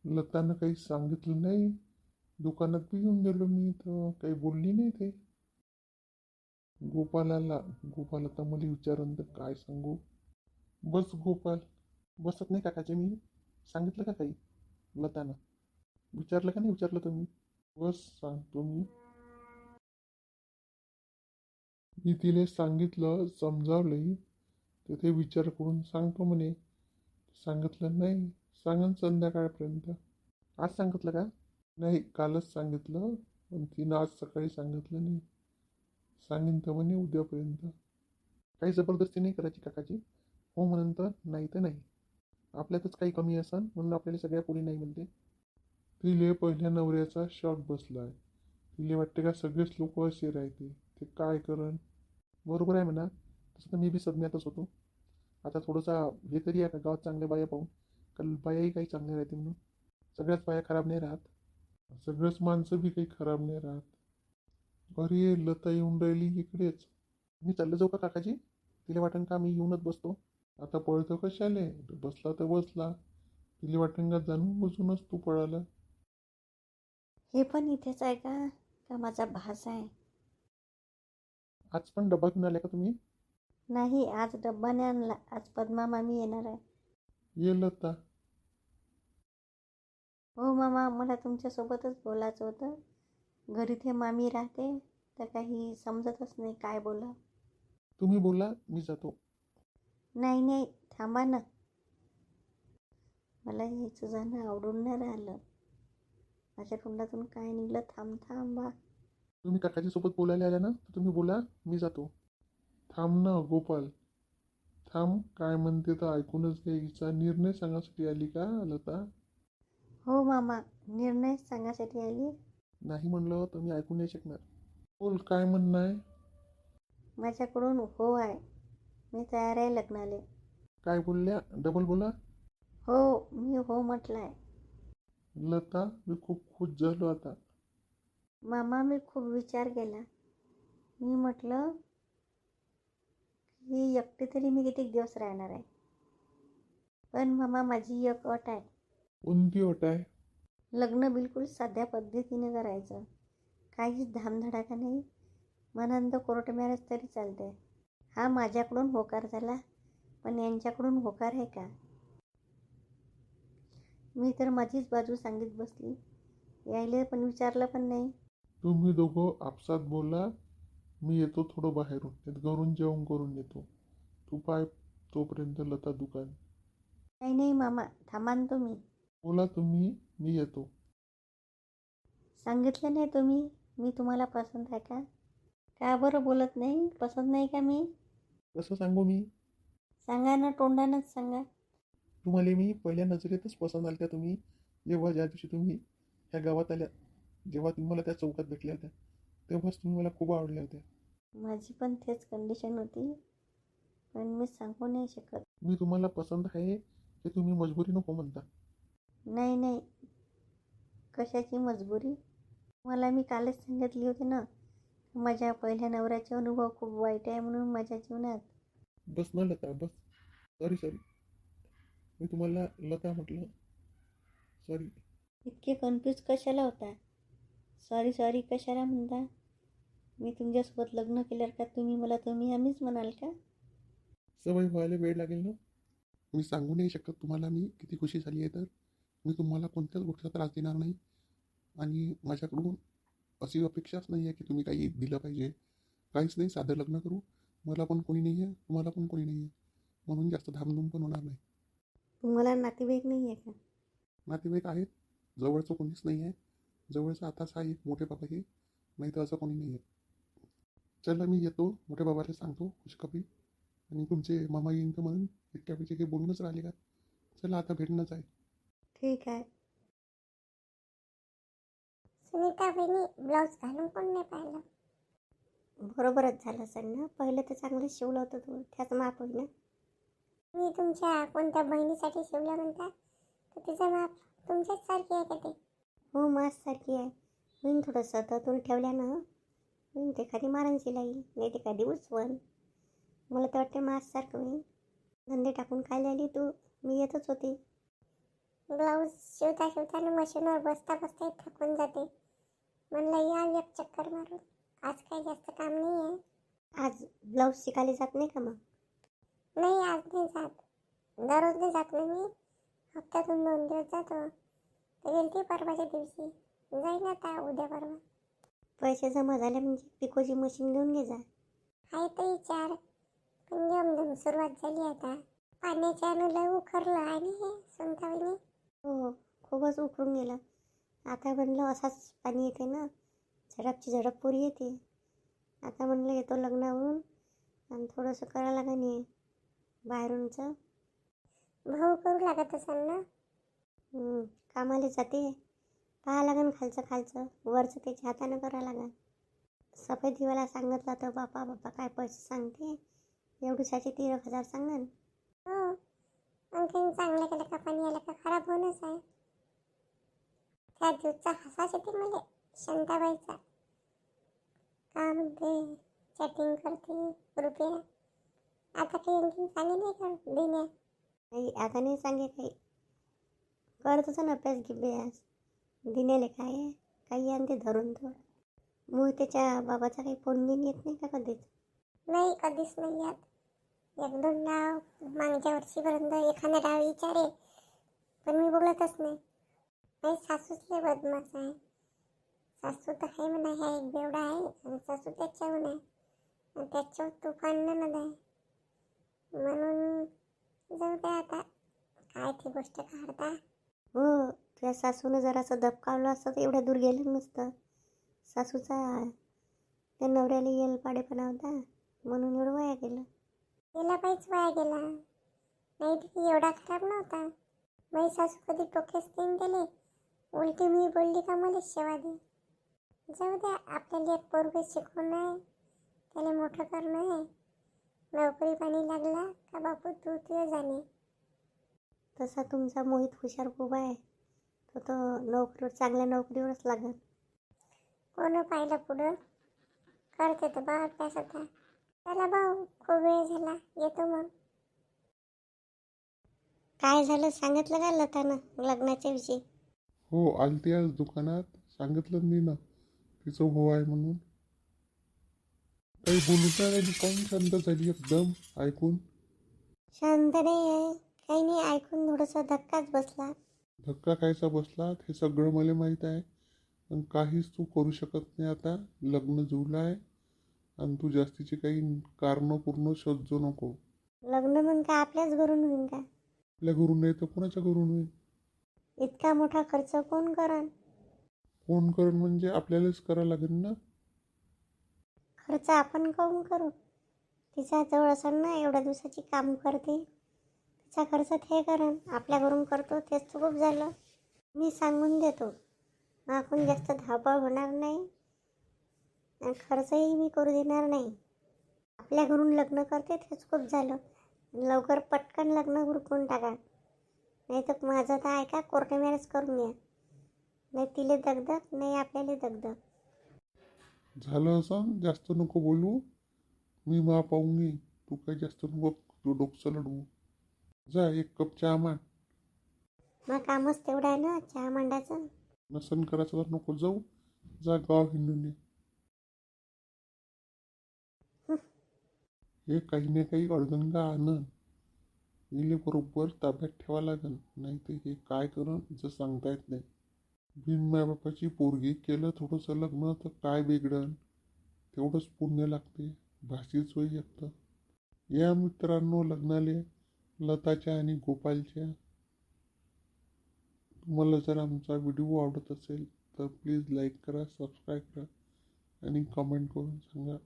लतानं काही सांगितलं नाही. दुकानात बी येऊन गेलो मी तर काही बोलली नाही ते. गोपालाला गोपाल आता मला विचारून तर काय सांगू. बस गोपाल. बसत नाही काकाचे मी. सांगितलं का काही लतानं? विचारलं का नाही विचारलं तुम्ही? बस सांगतो मी. मी तिने सांगितलं समजावलंही तर ते विचार करून सांगतो म्हणे. सांगितलं नाही. सांगन संध्याकाळपर्यंत. आज सांगितलं का? नाही कालच सांगितलं. पण तिनं आज सकाळी सांगितलं नाही. सांगेन तर म्हणे उद्यापर्यंत. काही जबरदस्ती नाही करायची काकाची. हो म्हणून तर नाही तर नाही. आपल्यातच काही कमी असन म्हणून आपल्याला सगळ्या पोरी नाही म्हणते. तिले पहिल्या नवऱ्याचा शॉक बसलाय. तिले वाटते का सगळेच लोक असे राहते. ते काय करन. बरोबर आहे म्हणा. तसं तर मी बी सदम्यातच होतो. आता थोडंसा हे तरी आहे का गावात चांगल्या बाया पाहून. कारण बायाही काही चांगल्या राहते म्हणून. सगळ्याच बाया खराब नाही राहत. सगळंच माणसं बी काही खराब नाही राहत. अरे लता येऊन राहिली इकडेच. मी चाललं जाऊ का काकाजी? तिला वाटेन का मी येऊनच बसतो. आता पळतो कशाले. बसला तर बसला. तिला वाटेन का जाणून बसूनच तू पळाला. हे पण इथेच आहे का? का माझा भास आहे? आज पण डबा घेऊन आले का तुम्ही? नाही, आज डब्बा नाही आणला. आज पद्मा मामी येणार आहे. ये लता. हो मामा, मला तुमच्यासोबतच बोलायचं होतं. घरी ते मामी राहते तर काही समजतच नाही काय बोला. तुम्ही बोला मी जातो. नाही नाही, थांबा ना. मला यायचं जाणं आवडून नाही राहिलं. माझ्या तोंडातून काय निघलं? थांब थांबा. तुम्ही काकाजी सोबत बोलायला आल्या ना तर तुम्ही बोला मी जातो. थांब ना गोपाल. थांब. काय म्हणते तर ऐकूनच घ्यायचा निर्णय सांगण्यासाठी आली का लता? हो मामा, निर्णय सांगायसाठी आली. नाही म्हणलं तर मी ऐकू नाही शकणार. बोल काय म्हणणं आहे. माझ्याकडून हो आहे. मी तयार आहे लग्नाले. काय बोलल्या डबल बोला. हो, मी हो म्हटलं आहे. लता मी खूप खुश झालो आता. मामा, मी खूप विचार केला. मी म्हटलं की एकटी तरी मी किती दिवस राहणार आहे. पण मामा, माझी एक अट आहे. कोणती अट आहे? लग्न बिलकुल साध्या पद्धतीने करायचं. काहीच धामधडाका नाही. मनांत कोर्ट मॅरेज तरी चालते. हा माझ्याकडून होकार झाला, पण यांच्याकडून होकार आहे का? मी तर माझीच बाजू सांगित बसली. यायले पण विचारलं पण नाही. तुम्ही दोघं आपसात बोला. मी येतो थोडं बाहेरून घरून जेवण करून येतो. तू पाय तोपर्यंत लता दुकान. नाही नाही मामा, थांबा ना तुम्ही. बोला तुम्ही. मी येतो. सांगितलं नाही तुम्ही मी तुम्हाला पसंत आहे का? का बरं बोलत नाही? पसंत नाही का मी? कसं सांगू मी? सांगा ना, तोंडानंच सांगा. तुम्हाला मी पहिल्या नजरेतच पसंत आल्या तुम्ही. जेव्हा ज्या दिवशी तुम्ही ह्या गावात आल्या. जेव्हा तुम्ही मला त्या चौकात भेटल्या होत्या तेव्हाच तुम्ही मला खूप आवडल्या होत्या. माझी पण तेच कंडिशन होती, पण मी सांगू नाही शकत. मी तुम्हाला पसंत आहे हे तुम्ही मजबुरी नको म्हणता. नाही नाही, कशाची मजबुरी? मला मी कालच सांगितली होती ना, माझ्या पहिल्या नवऱ्याचे अनुभव खूप वाईट आहे म्हणून माझ्या जीवनात. बस न लता बस. Sorry sorry. मी तुम्हाला लता म्हटलं. सॉरी. इतके कन्फ्यूज कशाला होता? सॉरी सॉरी कशाला म्हणता? मी तुमच्यासोबत लग्न केल्यावर का तुम्ही मला तुम्ही आम्हीच म्हणाल का? सवय व्हायला वेळ लागेल ना. मी सांगू नाही शकत तुम्हाला मी किती खुशी झाली आहे तर. मी तुम्हाला कोणत्याच गोष्टीचा त्रास देणार नाही. आणि माझ्याकडून अशी अपेक्षाच नाही आहे की तुम्ही काही दिलं पाहिजे. काहीच नाही. साधं लग्न करू. मला पण कोणी नाही आहे. तुम्हाला पण कोणी नाही आहे. म्हणून जास्त धामधूम पण होणार नाही. तुम्हाला नातेवाईक नाही आहे का? नातेवाईक आहेत. जवळचं कोणीच नाही आहे. जवळचं आताच आहे एक मोठे बाबा हे. नाही तर असं कोणी नाही आहे. चला मी येतो. मोठ्या बाबाला सांगतो खुशखबरी. आणि तुमचे मामा येईन तर म्हणून एकट्यापेक्षा काही बोलूनच राहिले का. चला आता भेटणंच आहे. ठीक आहे. सुनीता वहिनी, ब्लाऊज घालून पण नाही पाहिलं. बरोबरच झालं असेल ना. पहिलं तर चांगलं शिवलं होतं तू. त्याच माप होईल ना. मी तुमच्या कोणत्या बहिणीसाठी शिवलं म्हणता, तर तिचं माप तुमच्याच सारखी आहे का ते? हो, माससारखी आहे. मी थोडंसं तून ठेवल्यानं मी ते खाली मारण शिलाई, नाही ते खाली उचवण. मला तर वाटते माससारखं होईल. धंदे टाकून काय आली तू? मी येतच होती. ब्लाऊज शिवता शिवताना मशीनवर बसता बसता थकून जाते. म्हणलं या एक चक्कर मारून. आज काही जास्त काम नाही आहे. आज ब्लाऊज शिकायला जात नाही का मग? नाही, आज नाही जात. दररोज नाही जात ना मी. हप्त्यातून 2 दिवस जातो. तर गेलती परवाच्या दिवशी. जाईन आता उद्या परवा. पैसे जमा झाले म्हणजे पिकोची मशीन घेऊन घे जा. आहे तर विचार, पण जमजम सुरुवात झाली आता. पाण्याच्या लय उखरलं आहे ना हे संतावणी. हो, खूपच उकळून गेलं. आता म्हणलं असाच पाणी येते ना, झडपची झडप पुरी येते. आता म्हणलं येतो लग्नावरून आणि थोडंसं करायला लागेल हे बाहेरूनचं. भाऊ करू लागत असेल ना. कामाला जाते, पाहा लागेल खालचं खालचं, वरचं त्याच्या हातानं करावं लागेल. सफेद दिवाला सांगितलं तर बापा बापा काय पैसे सांगते, एवढीसाठी 13,000 सांगेन. हो, आणखीन चांगलं केलं का पाणी आलं का खराब होणंच आहे. त्या दिवसचा हसाच येते मला शांताबाईचा. का म्हणते चॅटिंग करते रुपया. आता काही आणखीन सांगे नाही का देण्या. नाही आता नाही सांगे काही, करतच ना अभ्यास गिभ्यास. दिनेले काय आहे, काही आणते धरून थोडं. मोहितेच्या बाबाचा काही फोन बिन येत नाही का कधीच? नाही, कधीच नाही यात. 1-2 डाव मागच्या वर्षीपर्यंत एखादा डाव विचारे, पण मी बोलतच नाही. नाही, सासूच लय बदमाश आहे. सासू तर आहे म्हणा, ह्या एक बेवडा आहे आणि सासू त्याच्याहून आहे आणि त्याच्यावर तुफान नणद आहे. म्हणून जाऊ द्या आता, काय ती गोष्ट काढता. हो, तुझ्या सासूनं जरासं दबकावलं असतं तर एवढ्या दूर गेलं नसतं. सासूचा त्या नवऱ्याला येल पाडेपणा होता म्हणून एवढं वाया गेलं. गेला बाईच वाया गेला. नाही तर एवढा खराब नव्हता. माझी सासू कधी टोकेच देऊन दिले, उलटी मी बोलली का मला शेवा दे. जाऊ द्या, आपल्याला एक पोरगं शिकवणं आहे, त्याला मोठं करणं आहे. नोकरी पाणी लागला का बापू तू तुझं जाणे. तसा तुमचा मोहित हुशार खूप आहे, तो नोकरीवर चांगल्या नोकरीवरच लागेल. कोण पाहिलं पुढं करते तर बा अभ्यास होता. चला भाऊ, खूप वेळ झाला, येतो मग. काय झालं सांगितलं का लतानं लग्नाच्या विषयी? हो, आलती आज दुकानात, सांगितलं मी ना तिचं हो आहे म्हणून. काही बोलूच नाही राहिली, काहून शांत झाली एकदम ऐकून? शांत नाही आहे, काही नाही, ऐकून थोडंसं धक्काच बसला. धक्का खायचा बसला हे सगळं मला माहीत आहे. पण काहीच तू करू शकत नाही आता. लग्न जुळलं आहे आणि तू जास्तीचे काही कारणं पूर्ण शोधू नको. लग्न मग का आपल्याच घरून होईन का? आपल्या घरून नाही तर कोणाच्या घरून होईल? इतका मोठा खर्च कोण करण? फोन करून म्हणजे आपल्यालाच करावं लागेल ना. खर्च आपण काऊन करू? तिच्या जवळ असेल ना, एवढ्या दिवसाची काम करते, तिचा खर्च ते करण. आपल्या घरून करतो तेच तर खूप झालं. मी सांगून देतो, आपण जास्त धावपळ होणार नाही आणि खर्चही मी करू देणार नाही. आपल्या घरून लग्न करते तेच खूप झालं. लवकर पटकन लग्न उरकून टाका, नाही तर माझं तर ऐका, कोर्ट मॅरेज करून घ्या. नाही तिले दगदग, नाही आपल्याला दगदग. झालं असं जास्त नको बोलू. मी मा पाहून घे, तू काही जास्त नको तू डोकं लढवू. जा एक कप चहा मांड. मग कामच तेवढं आहे ना चहा मांडायचं. नसन करायचं तर नको जाऊ. जा गाव हिंडून ये. हे काही ना काही अडगंगा आनंद येले बरोबर ताब्यात ठेवा लागेल, नाही तर हे काय करण जर सांगता येत नाही. बिन मायबापाची पोरगी केलं थोडंसं लग्न तर काय बिघडन, तेवढंच पुण्य लागते. भाषीच होई एकतं. या मित्रांनो लग्नाले लताच्या आणि गोपालच्या. तुम्हाला जर आमचा व्हिडिओ आवडत असेल तर प्लीज लाईक करा, सबस्क्राईब करा आणि कमेंट करून सांगा.